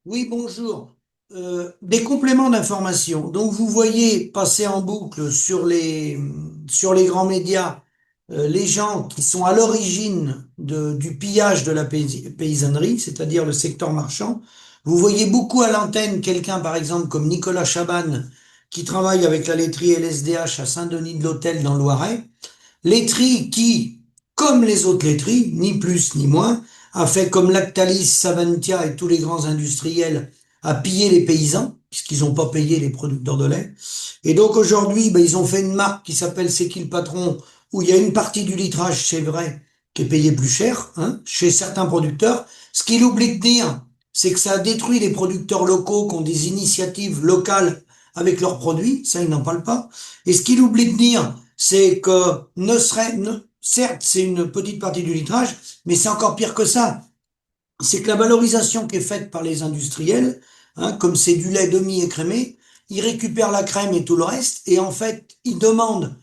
Oui, bonjour. Des compléments d'information. Donc, vous voyez passer en boucle sur les grands médias les gens qui sont à l'origine du pillage de la paysannerie, c'est-à-dire le secteur marchand. Vous voyez beaucoup à l'antenne quelqu'un, par exemple, comme Nicolas Chaban, qui travaille avec la laiterie LSDH à Saint-Denis-de-l'Hôtel dans le Loiret. Laiterie qui, comme les autres laiteries, ni plus ni moins, a fait comme Lactalis, Saventia et tous les grands industriels, a pillé les paysans, puisqu'ils n'ont pas payé les producteurs de lait. Et donc aujourd'hui, ben, ils ont fait une marque qui s'appelle C'est qui le patron, où il y a une partie du litrage, c'est vrai, qui est payé plus cher, hein, chez certains producteurs. Ce qu'il oublie de dire, c'est que ça a détruit les producteurs locaux qui ont des initiatives locales avec leurs produits, ça ils n'en parlent pas. Et ce qu'il oublie de dire, c'est que certes, c'est une petite partie du litrage, mais c'est encore pire que ça. C'est que la valorisation qui est faite par les industriels, hein, comme c'est du lait demi-écrémé, ils récupèrent la crème et tout le reste, et en fait, ils demandent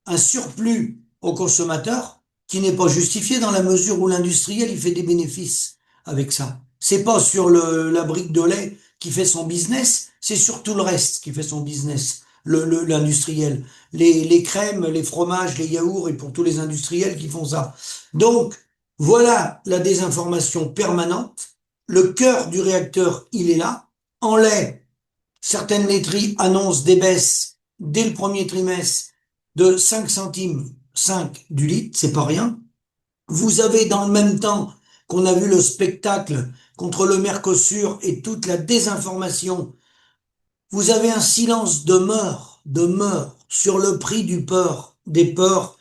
un surplus au consommateur qui n'est pas justifié dans la mesure où l'industriel, il fait des bénéfices avec ça. C'est pas sur la brique de lait qui fait son business, c'est sur tout le reste qui fait son business, l'industriel. Les crèmes, les fromages, les yaourts et pour tous les industriels qui font ça. Donc, voilà la désinformation permanente. Le cœur du réacteur, il est là. En lait, certaines laiteries annoncent des baisses dès le premier trimestre de 5 centimes 5 du litre, c'est pas rien. Vous avez dans le même temps qu'on a vu le spectacle contre le Mercosur et toute la désinformation, vous avez un silence de mort sur le prix du porc, des porcs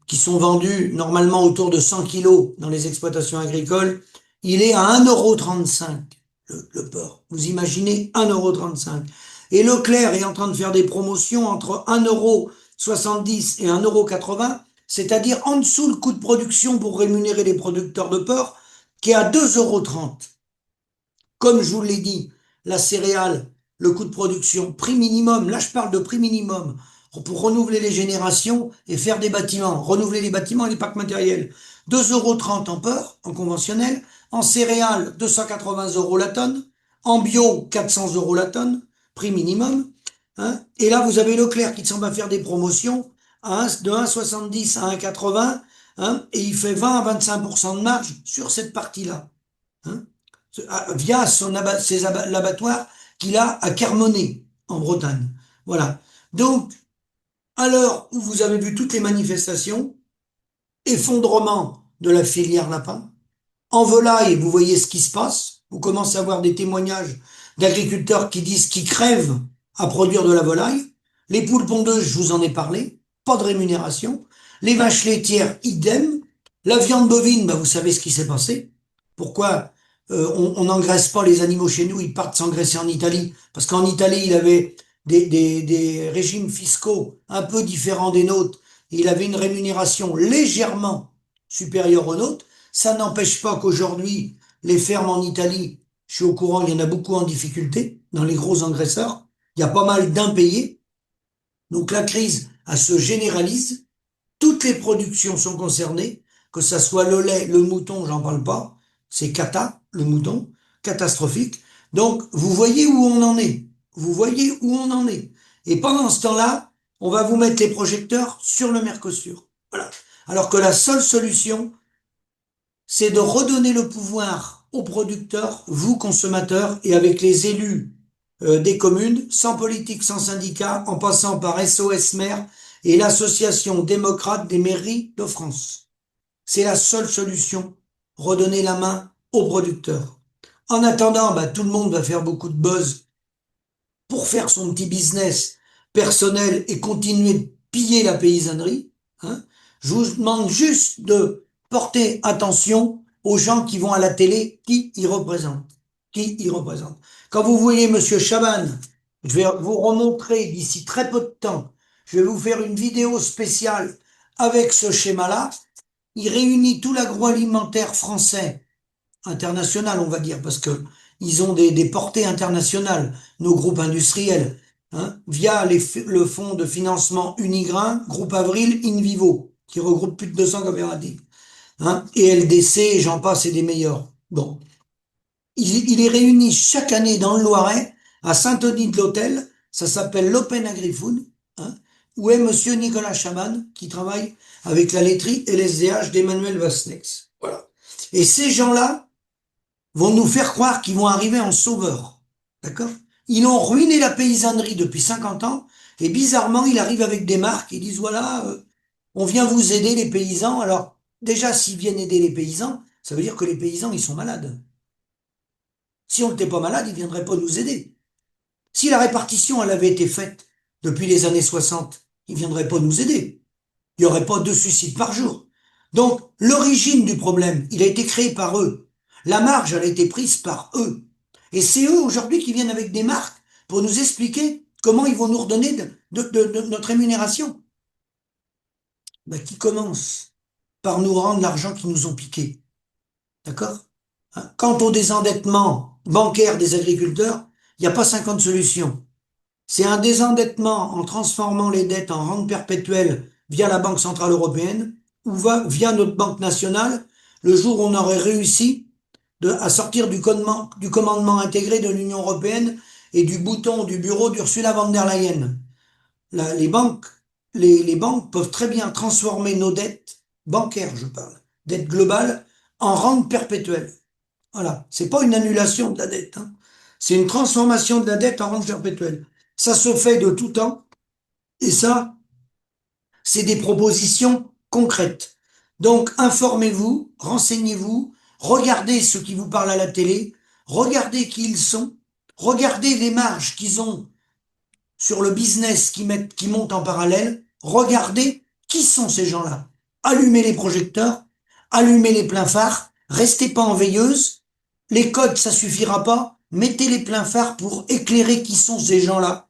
qui sont vendus normalement autour de 100 kilos dans les exploitations agricoles. Il est à 1,35 € le porc. Vous imaginez 1,35 €. Et Leclerc est en train de faire des promotions entre 1,70 € et 1,80 €, c'est-à-dire en dessous le coût de production pour rémunérer les producteurs de porc, qui est à 2,30 €. Comme je vous l'ai dit, la céréale, le coût de production, prix minimum, là je parle de prix minimum, pour renouveler les générations et faire des bâtiments, renouveler les bâtiments et les parcs matériels. 2,30 € en porc, en conventionnel, en céréales, 280 € la tonne, en bio, 400 € la tonne, prix minimum. Hein. Et là, vous avez Leclerc qui s'en va faire des promotions de 1,70 à 1,80, hein, et il fait 20 à 25% de marge sur cette partie-là. Hein via l'abattoir qu'il a à Kermoné, en Bretagne. Voilà. Donc, à l'heure où vous avez vu toutes les manifestations, effondrement de la filière lapin, en volaille, vous voyez ce qui se passe, vous commencez à voir des témoignages d'agriculteurs qui disent qu'ils crèvent à produire de la volaille, les poules pondeuses, je vous en ai parlé, pas de rémunération, les vaches laitières, idem, la viande bovine, bah, vous savez ce qui s'est passé, pourquoi on n'engraisse pas les animaux chez nous, ils partent s'engraisser en Italie, parce qu'en Italie, il avait des régimes fiscaux un peu différents des nôtres, il avait une rémunération légèrement supérieure aux nôtres. Ça n'empêche pas qu'aujourd'hui, les fermes en Italie, je suis au courant, il y en a beaucoup en difficulté, dans les gros engraisseurs. Il y a pas mal d'impayés. Donc la crise, elle se généralise. Toutes les productions sont concernées, que ça soit le lait, le mouton, j'en parle pas. C'est cata, le mouton, catastrophique. Donc, vous voyez où on en est. Vous voyez où on en est. Et pendant ce temps-là, on va vous mettre les projecteurs sur le Mercosur. Voilà. Alors que la seule solution, c'est de redonner le pouvoir aux producteurs, vous consommateurs, et avec les élus des communes, sans politique, sans syndicat, en passant par SOS Maire et l'Association démocrate des mairies de France. C'est la seule solution, redonner la main aux producteurs. En attendant, bah, tout le monde va faire beaucoup de buzz pour faire son petit business personnel et continuer de piller la paysannerie. Hein. Je vous demande juste de porter attention aux gens qui vont à la télé, qui y représentent. Qui y représentent. Quand vous voyez Monsieur Chaban, je vais vous remontrer d'ici très peu de temps, je vais vous faire une vidéo spéciale avec ce schéma-là. Il réunit tout l'agroalimentaire français, international, on va dire, parce que ils ont des portées internationales, nos groupes industriels, hein, via le fonds de financement Unigrain, Groupe Avril, InVivo, qui regroupe plus de 200 coopératives, hein, et LDC, j'en passe, et des meilleurs. Bon. il est réuni chaque année dans le Loiret, à Saint-Denis-de-l'Hôtel. Ça s'appelle l'Open Agri-Food, hein, où est monsieur Nicolas Chaban, qui travaille avec la laiterie et l'SDH d'Emmanuel Vastnex. Voilà. Et ces gens-là vont nous faire croire qu'ils vont arriver en sauveurs. D'accord? Ils ont ruiné la paysannerie depuis 50 ans, et bizarrement, ils arrivent avec des marques, ils disent, voilà, on vient vous aider les paysans. Alors, déjà, s'ils viennent aider les paysans, ça veut dire que les paysans, ils sont malades. Si on n'était pas malade, ils ne viendraient pas nous aider. Si la répartition, elle avait été faite depuis les années 60, ils ne viendraient pas nous aider. Il n'y aurait pas 2 suicides par jour. Donc, l'origine du problème, il a été créé par eux. La marge, elle a été prise par eux. Et c'est eux aujourd'hui qui viennent avec des marques pour nous expliquer comment ils vont nous redonner de notre rémunération. Ben, qui commence par nous rendre l'argent qu'ils nous ont piqué. D'accord? Hein. Quant au désendettement bancaire des agriculteurs, il n'y a pas 50 solutions. C'est un désendettement en transformant les dettes en rente perpétuelle via la Banque centrale européenne ou via notre Banque nationale le jour où on aurait réussi à sortir du commandement intégré de l'Union européenne et du bouton du bureau d'Ursula von der Leyen. Les banques, les banques peuvent très bien transformer nos dettes bancaires, je parle, dettes globales, en rente perpétuelle. Voilà. C'est pas une annulation de la dette, hein. C'est une transformation de la dette en rente perpétuelle. Ça se fait de tout temps, et ça, c'est des propositions concrètes. Donc, informez-vous, renseignez-vous, regardez ceux qui vous parlent à la télé, regardez qui ils sont, regardez les marges qu'ils ont sur le business qui monte en parallèle, regardez qui sont ces gens-là. Allumez les projecteurs, allumez les pleins phares, restez pas en veilleuse, les codes ça suffira pas, mettez les pleins phares pour éclairer qui sont ces gens-là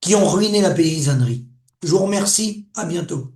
qui ont ruiné la paysannerie. Je vous remercie, à bientôt.